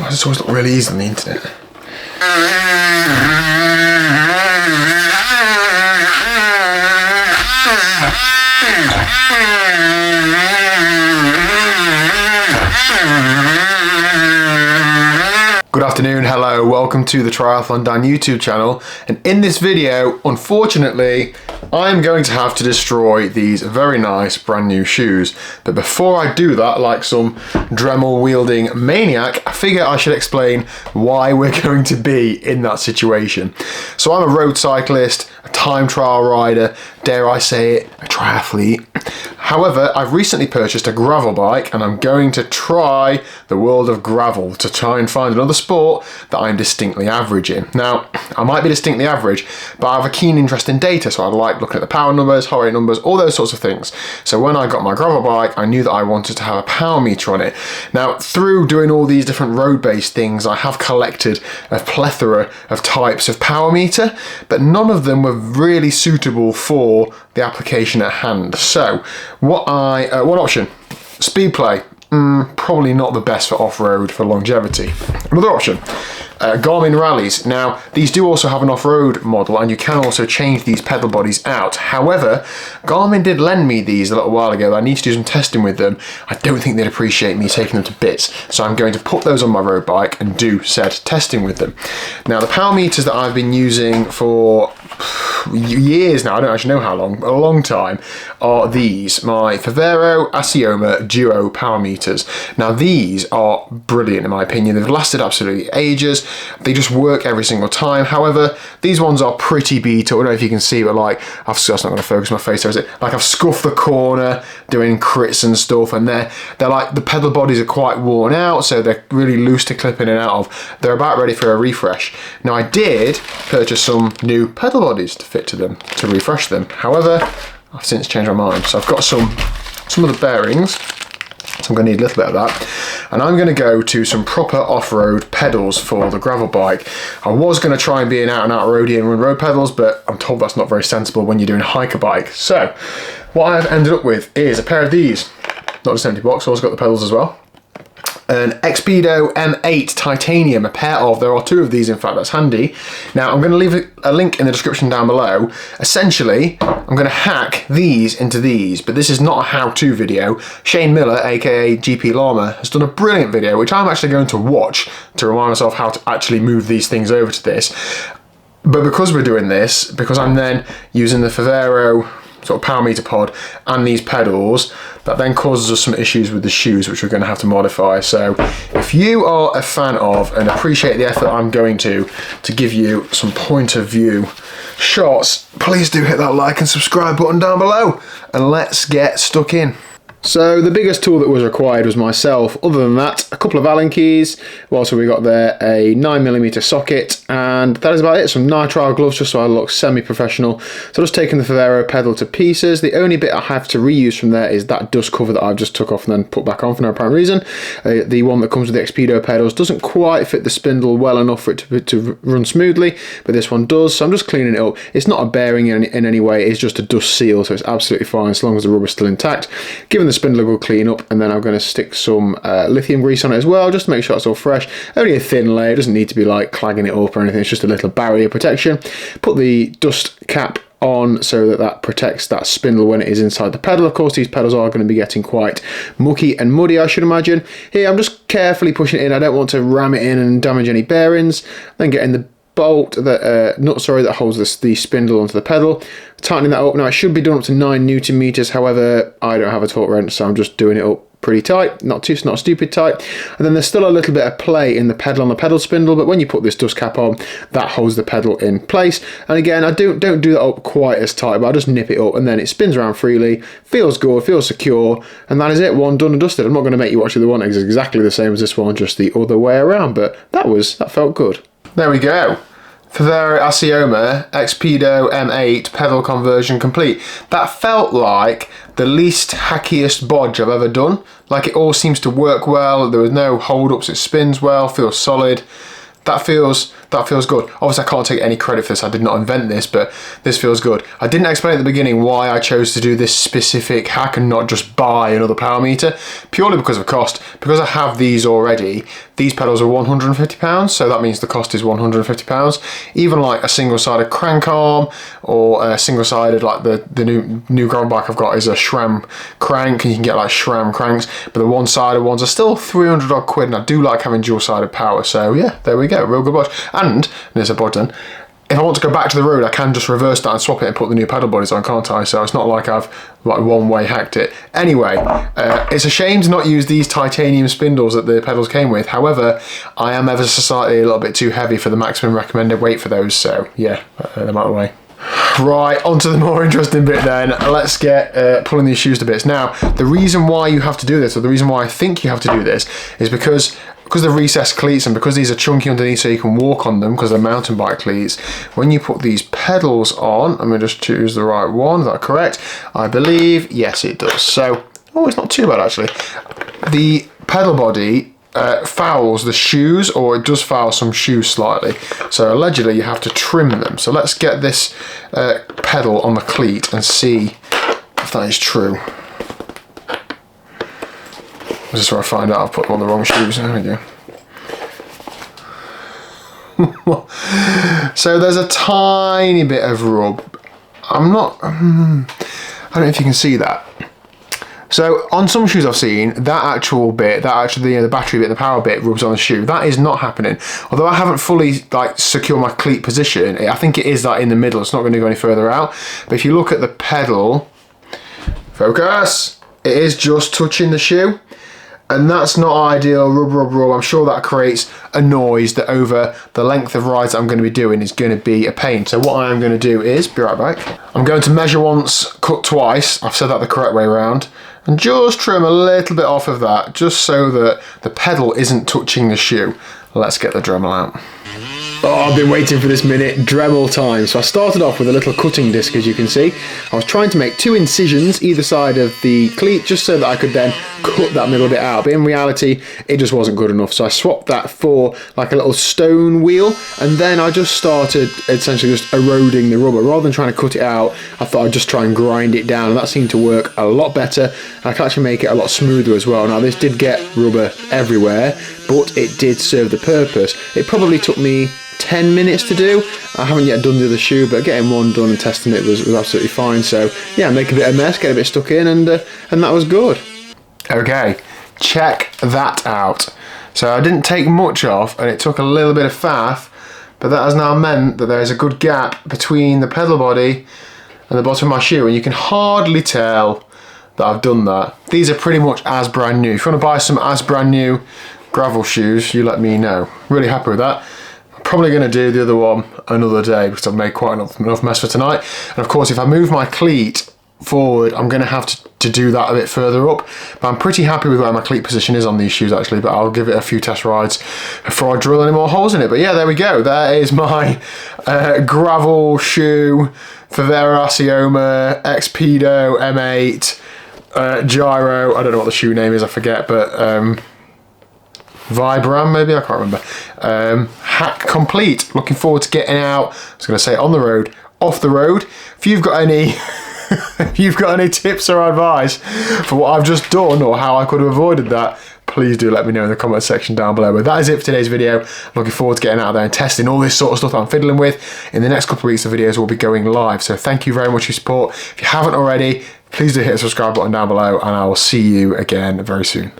Why does it always look really easy on the internet? Good afternoon, hello, welcome to the TriathlonDan YouTube channel, and in this video, unfortunately, I'm going to have to destroy these very nice brand new shoes. But before I do that, like some Dremel wielding maniac, I figure I should explain why we're going to be in that situation. So I'm a road cyclist, a time trial rider, dare I say it, a triathlete. However, I've recently purchased a gravel bike and I'm going to try the world of gravel to try and find another sport that I'm distinctly average in. Now, I might be distinctly average, but I have a keen interest in data, so I like looking at the power numbers, heart rate numbers, all those sorts of things. So when I got my gravel bike, I knew that I wanted to have a power meter on it. Now, through doing all these different road-based things, I have collected a plethora of types of power meter, but none of them were really suitable for the application at hand. So, one option, speed play. Probably not the best for off-road for longevity. Another option, Garmin rallies. Now, these do also have an off-road model and you can also change these pedal bodies out. However, Garmin did lend me these a little while ago. I need to do some testing with them. I don't think they'd appreciate me taking them to bits. So I'm going to put those on my road bike and do said testing with them. Now, the power meters that I've been using for years now, I don't actually know how long, but a long time, are these, my Favero Asioma Duo power meters. Now these are brilliant in my opinion. They've lasted absolutely ages. They just work every single time. However, these ones are pretty beat up. I don't know if you can see, but like, that's not going to focus my face, there is it? Like I've scuffed the corner doing crits and stuff, and they're like, the pedal bodies are quite worn out, so they're really loose to clip in and out of. They're about ready for a refresh. Now I did purchase some new pedal bodies to fit to them, to refresh them. However, I've since changed my mind. So I've got some of the bearings, so I'm going to need a little bit of that. And I'm going to go to some proper off-road pedals for the gravel bike. I was going to try and be an out-and-out roadie and run road pedals, but I'm told that's not very sensible when you're doing a hiker bike. So what I've ended up with is a pair of these. Not just an empty box, also got the pedals as well. An Expedo M8 titanium, a pair of, there are two of these in fact, that's handy. Now I'm going to leave a link in the description down below. Essentially, I'm going to hack these into these, but this is not a how-to video. Shane Miller, aka GP Llama, has done a brilliant video, which I'm actually going to watch to remind myself how to actually move these things over to this. But because we're doing this, because I'm then using the Favero sort of power meter pod and these pedals, that then causes us some issues with the shoes, which we're going to have to modify. So if you are a fan of and appreciate the effort I'm going to give you some point of view shots, please do hit that like and subscribe button down below, and let's get stuck in. So the biggest tool that was required was myself. Other than that, a couple of Allen keys. Also we got there a 9mm socket, and that is about it. Some nitrile gloves just so I look semi-professional. So just taking the Favero pedal to pieces. The only bit I have to reuse from there is that dust cover that I've just took off and then put back on for no apparent reason. The one that comes with the Expedo pedals doesn't quite fit the spindle well enough for it to run smoothly, but this one does. So I'm just cleaning it up. It's not a bearing in any way, it's just a dust seal, so it's absolutely fine as long as the rubber's still intact. Given the spindle a good clean up, and then I'm going to stick some lithium grease on it as well, just to make sure it's all fresh. Only a thin layer, it doesn't need to be like clagging it up or anything, it's just a little barrier protection. Put the dust cap on so that protects that spindle when it is inside the pedal. Of course, these pedals are going to be getting quite mucky and muddy, I should imagine. Here I'm just carefully pushing it in. I don't want to ram it in and damage any bearings. Then getting the bolt that holds the spindle onto the pedal, tightening that up. Now it should be done up to 9 Newton meters, however I don't have a torque wrench, so I'm just doing it up pretty tight, not stupid tight. And then there's still a little bit of play in the pedal on the pedal spindle, but when you put this dust cap on, that holds the pedal in place. And again, I don't do that up quite as tight, but I just nip it up and then it spins around freely, feels good, feels secure, and that is it, one done and dusted. I'm not going to make you watch the one that's exactly the same as this one, just the other way around, but that felt good. There we go. Favero Asioma Expedo M8 pedal conversion complete. That felt like the least hackiest bodge I've ever done. Like, it all seems to work well, there was no hold-ups, it spins well, feels solid. That feels good. Obviously, I can't take any credit for this. I did not invent this, but this feels good. I didn't explain at the beginning why I chose to do this specific hack and not just buy another power meter, purely because of cost. Because I have these already, these pedals are £150, so that means the cost is £150. Even like a single-sided crank arm, or a single-sided, like the new gravel bike I've got is a SRAM crank, and you can get like SRAM cranks, but the one-sided ones are still 300 odd quid, and I do like having dual-sided power, so yeah, there we go, real good watch. And there's a button. If I want to go back to the road, I can just reverse that and swap it and put the new pedal bodies on, can't I? So it's not like I've like one-way hacked it. Anyway, it's a shame to not use these titanium spindles that the pedals came with. However, I am ever so slightly a little bit too heavy for the maximum recommended weight for those, so yeah, they're out of the way. Right, on to the more interesting bit then. Let's get pulling these shoes to bits. Now, the reason why you have to do this, or the reason why I think you have to do this, is because they're recessed cleats and because these are chunky underneath so you can walk on them because they're mountain bike cleats. When you put these pedals on, let me just choose the right one, is that correct? I believe, yes it does. So, oh, it's not too bad actually. The pedal body fouls the shoes, or it does foul some shoes slightly. So allegedly you have to trim them. So let's get this pedal on the cleat and see if that is true. This is where I find out I've put them on the wrong shoes. There we go. So there's a tiny bit of rub. I don't know if you can see that. So on some shoes I've seen, that actual bit, the battery bit, the power bit rubs on the shoe. That is not happening. Although I haven't fully like secured my cleat position, I think it is that in the middle. It's not going to go any further out. But if you look at the pedal, focus, it is just touching the shoe. And that's not ideal, rub. I'm sure that creates a noise that over the length of rides that I'm going to be doing is going to be a pain. So what I am going to do is, be right back, I'm going to measure once, cut twice, I've said that the correct way around, and just trim a little bit off of that, just so that the pedal isn't touching the shoe. Let's get the Dremel out. Oh, I've been waiting for this minute, Dremel time. So I started off with a little cutting disc, as you can see. I was trying to make 2 incisions either side of the cleat, just so that I could then cut that middle bit out. But in reality, it just wasn't good enough. So I swapped that for like a little stone wheel, and then I just started essentially just eroding the rubber. Rather than trying to cut it out, I thought I'd just try and grind it down, and that seemed to work a lot better. I can actually make it a lot smoother as well. Now this did get rubber everywhere, but it did serve the purpose. It probably took me 10 minutes to do. I haven't yet done the other shoe, but getting one done and testing it was absolutely fine. So yeah, make a bit of mess, get a bit stuck in, and that was good. Okay, check that out. So I didn't take much off, and it took a little bit of faff, but that has now meant that there's a good gap between the pedal body and the bottom of my shoe, and you can hardly tell that I've done that. These are pretty much as brand new. If you want to buy some as brand new gravel shoes, you let me know. Really happy with that. Probably going to do the other one another day because I've made quite enough mess for tonight. And of course, if I move my cleat forward, I'm going to have to do that a bit further up. But I'm pretty happy with where my cleat position is on these shoes actually, but I'll give it a few test rides before I drill any more holes in it. But yeah, there we go. There is my gravel shoe Favera Asioma Xpedo M8 Gyro. I don't know what the shoe name is, I forget, but Vibram maybe, I can't remember. Hack complete. Looking forward to getting out. I was going to say on the road, off the road. If you've got any if you've got any tips or advice for what I've just done or how I could have avoided that, please do let me know in the comment section down below. But that is it for today's video. Looking forward to getting out there and testing all this sort of stuff that I'm fiddling with. In the next couple of weeks, the videos will be going live. So thank you very much for your support. If you haven't already, please do hit the subscribe button down below, and I will see you again very soon.